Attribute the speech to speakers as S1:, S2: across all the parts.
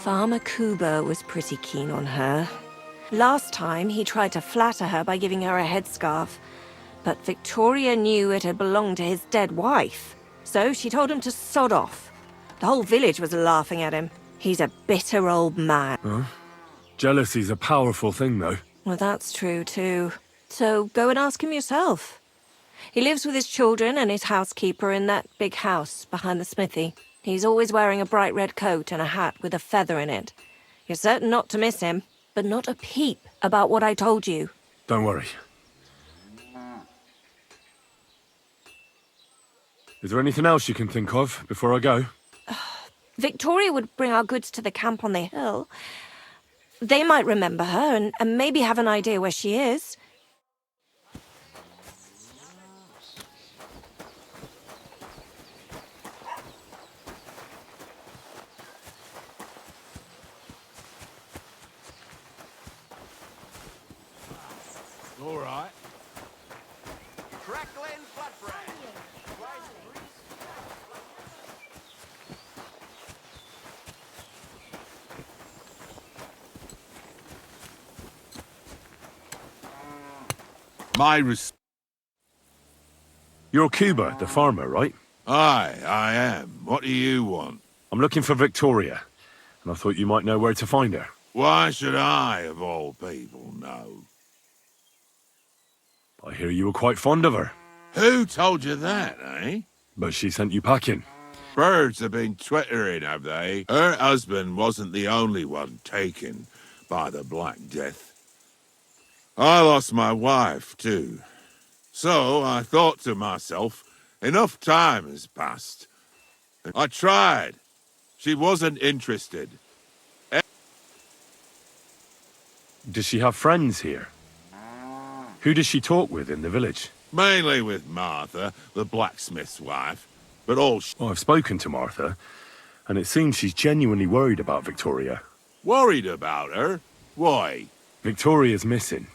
S1: Farmer Kuba was pretty keen on her. Last time, he tried to flatter her by giving her a headscarf. But Victoria knew it had belonged to his dead wife. So she told him to sod off. The whole village was laughing at him. He's a bitter old man.
S2: Huh? Jealousy's a powerful thing, though.
S1: Well, that's true, too. So go and ask him yourself. He lives with his children and his housekeeper in that big house behind the smithy. He's always wearing a bright red coat and a hat with a feather in it. You're certain not to miss him, but not a peep about what I told you.
S2: Don't worry. Is there anything else you can think of before I go?
S1: Victoria would bring our goods to the camp on the hill. They might remember her and maybe have an idea where she is.
S3: All right. Crackling flatbread.
S2: You're Cuba, the farmer, right?
S3: Aye, I am. What do you want?
S2: I'm looking for Victoria, and I thought you might know where to find her.
S3: Why should I, of all people, know?
S2: I hear you were quite fond of her,
S3: Who told you that, eh?
S2: but she sent you packing.
S3: Birds have been twittering, have they? Her husband wasn't the only one taken by the Black Death. I lost my wife, too. So I thought to myself, enough time has passed. I tried. She wasn't interested.
S2: Does she have friends here? Who does she talk with in the village?
S3: Mainly with Martha, the blacksmith's wife. But all
S2: Well, I've spoken to Martha, and it seems she's genuinely worried about Victoria.
S3: worried about her? Why?
S2: Victoria's missing,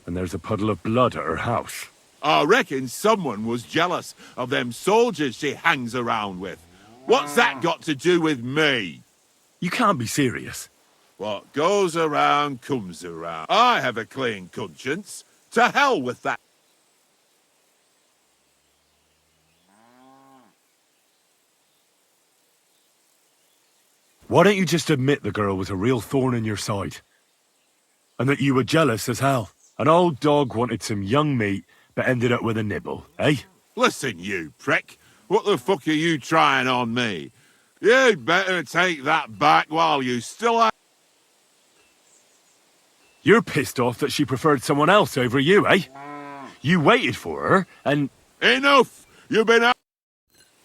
S2: and there's a puddle of blood at her house.
S3: I reckon someone was jealous of them soldiers she hangs around with. What's that got to do with me?
S2: You can't be serious.
S3: What goes around comes around. I have a clean conscience. To hell with that.
S2: Why don't you just admit the girl was a real thorn in your side? And that you were jealous as hell? An old dog wanted some young meat, but ended up with a nibble, eh?
S3: Listen, you prick. What the fuck are you trying on me? You'd better take that back while you still have...
S2: You're pissed off that she preferred someone else over you, eh? You waited for her, and...
S3: Enough! You've been out...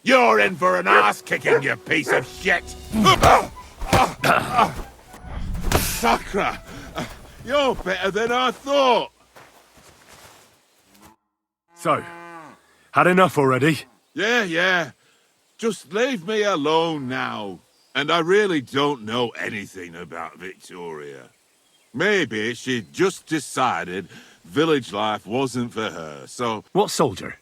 S3: You're in for an ass-kicking, you piece of shit! Sakra! You're better than I thought!
S2: So, had enough already?
S3: Yeah. Just leave me alone now. And I really don't know anything about Victoria. Maybe she just decided village life wasn't for her, so...
S2: What soldier?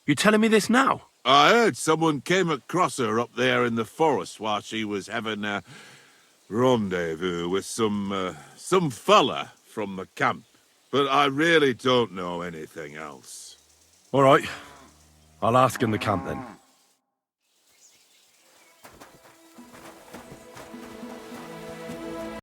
S2: You're telling me this now?
S3: I heard someone came across her up there in the forest while she was having a rendezvous with some fella from the camp. But I really don't know anything else.
S2: All right. I'll ask in the camp then.